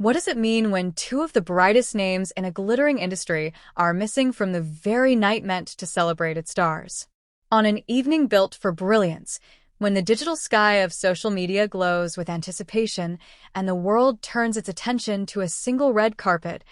What does it mean when two of the brightest names in a glittering industry are missing from the very night meant to celebrate its stars? On an evening built for brilliance, when the digital sky of social media glows with anticipation and the world turns its attention to a single red carpet,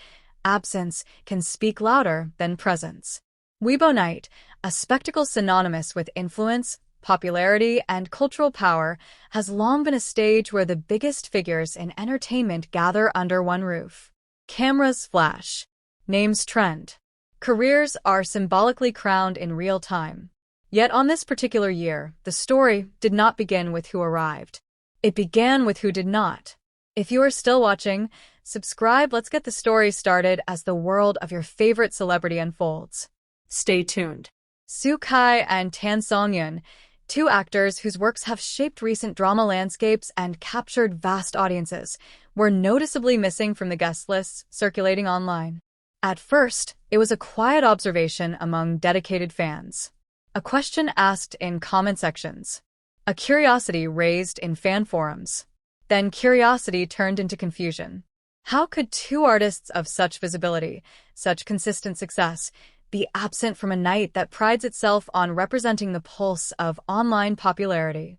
absence can speak louder than presence. Weibo Night, a spectacle synonymous with influence, popularity, and cultural power, has long been a stage where the biggest figures in entertainment gather under one roof. Cameras flash, names trend, careers are symbolically crowned in real time. Yet on this particular year, the story did not begin with who arrived. It began with who did not. If you are still watching, subscribe. Let's get the story started as the world of your favorite celebrity unfolds. Stay tuned. Kai and Tan Songyun, two actors whose works have shaped recent drama landscapes and captured vast audiences, were noticeably missing from the guest lists circulating online. At first, it was a quiet observation among dedicated fans. A question asked in comment sections. A curiosity raised in fan forums. Then curiosity turned into confusion. How could two artists of such visibility, such consistent success, be absent from a night that prides itself on representing the pulse of online popularity?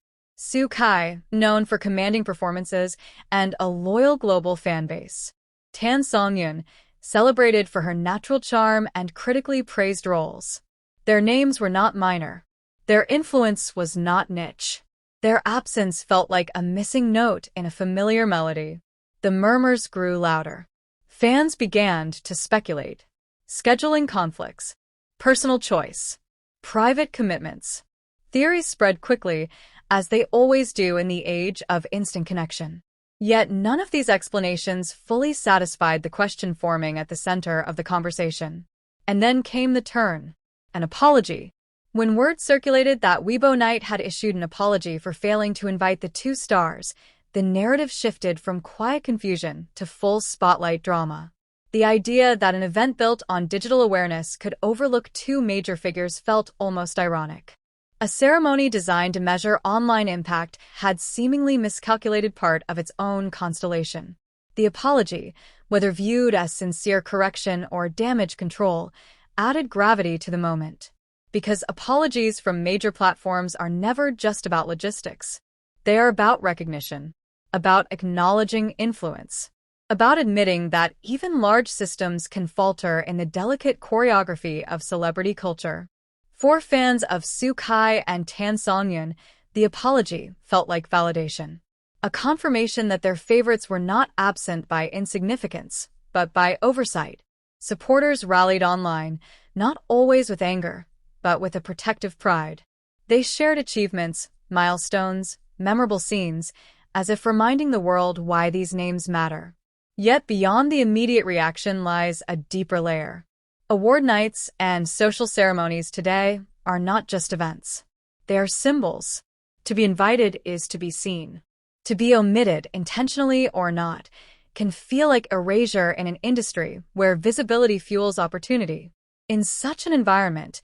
Kai, known for commanding performances and a loyal global fan base. Tan Songyun, celebrated for her natural charm and critically praised roles. Their names were not minor. Their influence was not niche. Their absence felt like a missing note in a familiar melody. The murmurs grew louder. Fans began to speculate. Scheduling conflicts, personal choice, private commitments. Theories spread quickly, as they always do in the age of instant connection. Yet none of these explanations fully satisfied the question forming at the center of the conversation. And then came the turn. An apology. When word circulated that Weibo Night had issued an apology for failing to invite the two stars, the narrative shifted from quiet confusion to full spotlight drama. The idea that an event built on digital awareness could overlook two major figures felt almost ironic. A ceremony designed to measure online impact had seemingly miscalculated part of its own constellation. The apology, whether viewed as sincere correction or damage control, added gravity to the moment. Because apologies from major platforms are never just about logistics. They are about recognition, about acknowledging influence, about admitting that even large systems can falter in the delicate choreography of celebrity culture. For fans of Kai and Tan Songyun, the apology felt like validation. A confirmation that their favorites were not absent by insignificance, but by oversight. Supporters rallied online, not always with anger, but with a protective pride. They shared achievements, milestones, memorable scenes, as if reminding the world why these names matter. Yet beyond the immediate reaction lies a deeper layer. Award nights and social ceremonies today are not just events. They are symbols. To be invited is to be seen. To be omitted, intentionally or not, can feel like erasure in an industry where visibility fuels opportunity. In such an environment,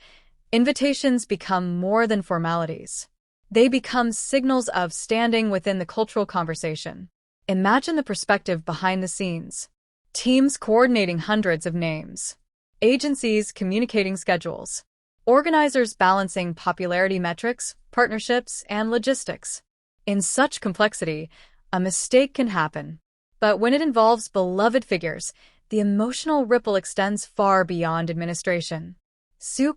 invitations become more than formalities. They become signals of standing within the cultural conversation. Imagine the perspective behind the scenes. Teams coordinating hundreds of names. Agencies communicating schedules. Organizers balancing popularity metrics, partnerships, and logistics. In such complexity, a mistake can happen. But when it involves beloved figures, the emotional ripple extends far beyond administration.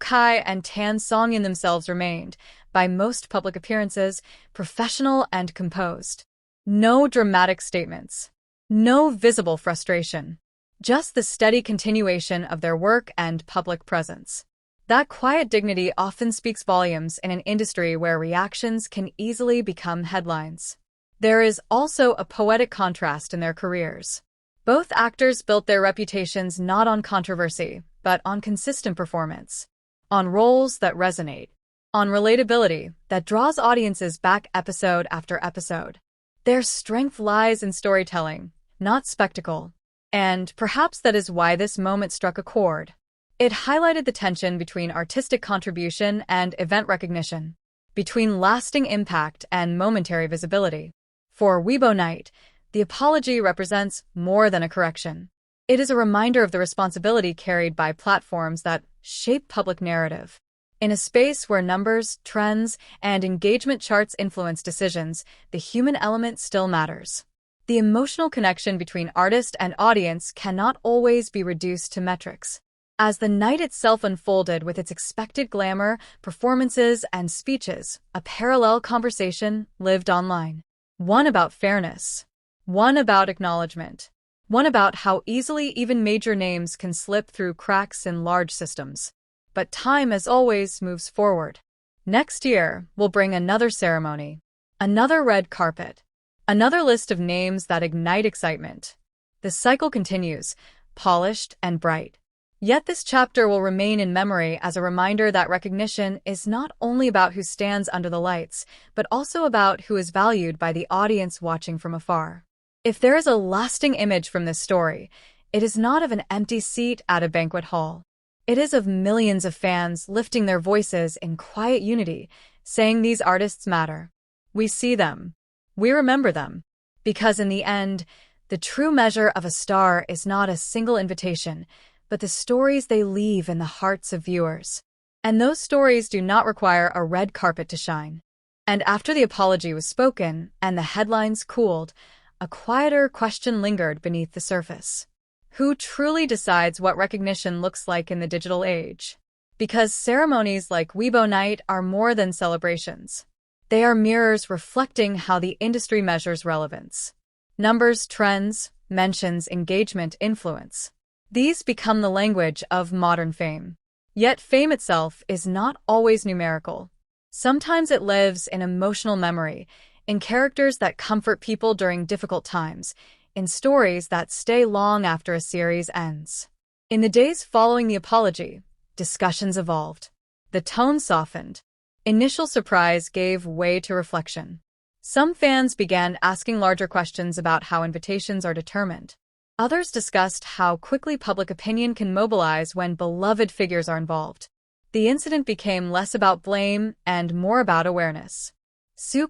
Kai and Tan Songyun themselves remained, by most public appearances, professional and composed. No dramatic statements. No visible frustration. Just the steady continuation of their work and public presence. That quiet dignity often speaks volumes in an industry where reactions can easily become headlines. There is also a poetic contrast in their careers. Both actors built their reputations not on controversy, but on consistent performance. On roles that resonate. On relatability that draws audiences back episode after episode. Their strength lies in storytelling, not spectacle. And perhaps that is why this moment struck a chord. It highlighted the tension between artistic contribution and event recognition, between lasting impact and momentary visibility. For Weibo Night, The apology represents more than a correction. It is a reminder of the responsibility carried by platforms that shape public narrative. In a space where numbers, trends, and engagement charts influence decisions, the human element still matters. The emotional connection between artist and audience cannot always be reduced to metrics. As the night itself unfolded with its expected glamour, performances, and speeches, a parallel conversation lived online. One about fairness, one about acknowledgement, one about how easily even major names can slip through cracks in large systems. But time, as always, moves forward. Next year will bring another ceremony, another red carpet, another list of names that ignite excitement. The cycle continues, polished and bright. Yet this chapter will remain in memory as a reminder that recognition is not only about who stands under the lights, but also about who is valued by the audience watching from afar. If there is a lasting image from this story, it is not of an empty seat at a banquet hall. It is of millions of fans lifting their voices in quiet unity, saying these artists matter. We see them. We remember them. Because in the end, the true measure of a star is not a single invitation, but the stories they leave in the hearts of viewers. And those stories do not require a red carpet to shine. And after the apology was spoken and the headlines cooled, a quieter question lingered beneath the surface. Who truly decides what recognition looks like in the digital age? Because ceremonies like Weibo Night are more than celebrations. They are mirrors reflecting how the industry measures relevance. Numbers, trends, mentions, engagement, influence. These become the language of modern fame. Yet fame itself is not always numerical. Sometimes it lives in emotional memory, in characters that comfort people during difficult times, in stories that stay long after a series ends. In the days following the apology, discussions evolved. The tone softened. Initial surprise gave way to reflection. Some fans began asking larger questions about how invitations are determined. Others discussed how quickly public opinion can mobilize when beloved figures are involved. The incident became less about blame and more about awareness.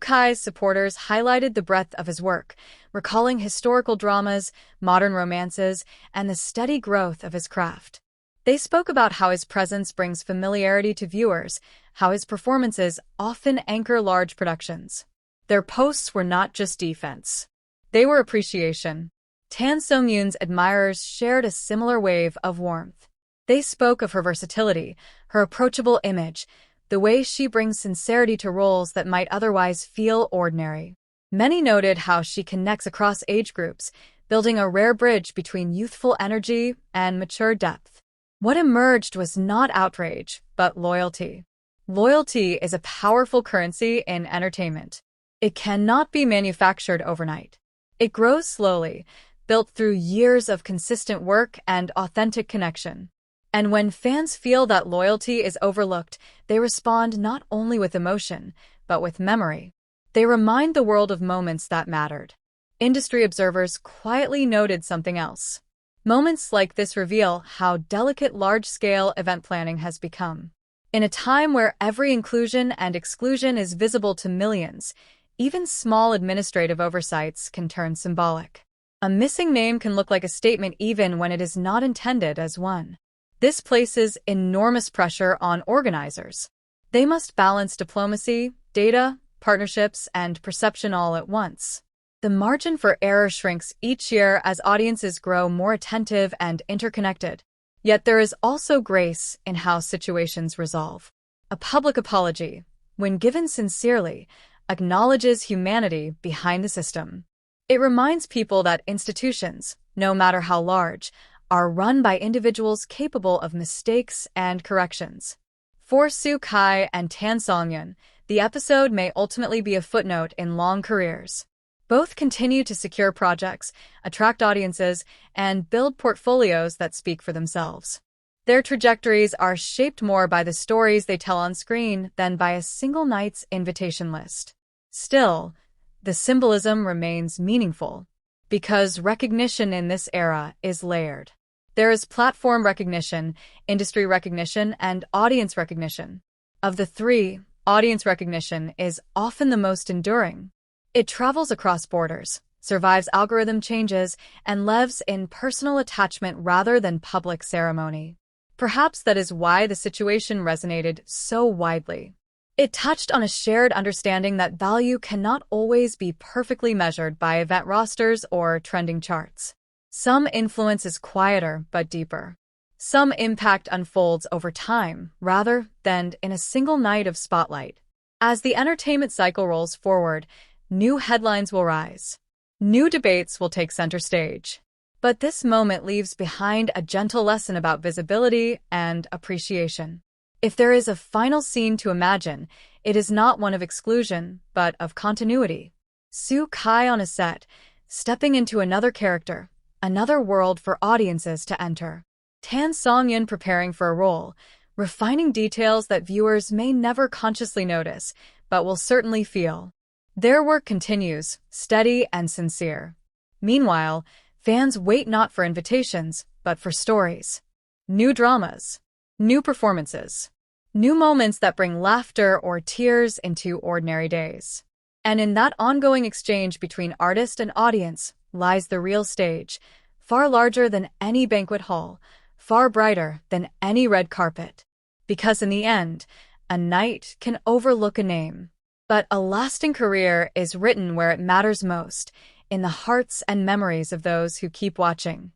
Kai's supporters highlighted the breadth of his work, recalling historical dramas, modern romances, and the steady growth of his craft. They spoke about how his presence brings familiarity to viewers, how his performances often anchor large productions. Their posts were not just defense. They were appreciation. Tan Songyun's admirers shared a similar wave of warmth. They spoke of her versatility, her approachable image, the way she brings sincerity to roles that might otherwise feel ordinary. Many noted how she connects across age groups, building a rare bridge between youthful energy and mature depth. What emerged was not outrage, but loyalty. Loyalty is a powerful currency in entertainment. It cannot be manufactured overnight. It grows slowly, built through years of consistent work and authentic connection. And when fans feel that loyalty is overlooked, they respond not only with emotion, but with memory. They remind the world of moments that mattered. Industry observers quietly noted something else. Moments like this reveal how delicate large-scale event planning has become. In a time where every inclusion and exclusion is visible to millions, even small administrative oversights can turn symbolic. A missing name can look like a statement even when it is not intended as one. This places enormous pressure on organizers. They must balance diplomacy, data, partnerships, and perception all at once. The margin for error shrinks each year as audiences grow more attentive and interconnected. Yet there is also grace in how situations resolve. A public apology, when given sincerely, acknowledges humanity behind the system. It reminds people that institutions, no matter how large, are run by individuals capable of mistakes and corrections. For Kai and Tan Songyun, the episode may ultimately be a footnote in long careers. Both continue to secure projects, attract audiences, and build portfolios that speak for themselves. Their trajectories are shaped more by the stories they tell on screen than by a single night's invitation list. Still, the symbolism remains meaningful, because recognition in this era is layered. There is platform recognition, industry recognition, and audience recognition. Of the three, audience recognition is often the most enduring. It travels across borders, survives algorithm changes, and lives in personal attachment rather than public ceremony. Perhaps that is why the situation resonated so widely. It touched on a shared understanding that value cannot always be perfectly measured by event rosters or trending charts. Some influence is quieter but deeper. Some impact unfolds over time, rather than in a single night of spotlight. As the entertainment cycle rolls forward, new headlines will rise. New debates will take center stage. But this moment leaves behind a gentle lesson about visibility and appreciation. If there is a final scene to imagine, it is not one of exclusion, but of continuity. Kai on a set, stepping into another character, another world for audiences to enter. Tan Songyun preparing for a role, refining details that viewers may never consciously notice, but will certainly feel. Their work continues, steady and sincere. Meanwhile, fans wait not for invitations, but for stories. New dramas. New performances. New moments that bring laughter or tears into ordinary days. And in that ongoing exchange between artist and audience lies the real stage, far larger than any banquet hall, far brighter than any red carpet. Because in the end, a night can overlook a name. But a lasting career is written where it matters most, in the hearts and memories of those who keep watching.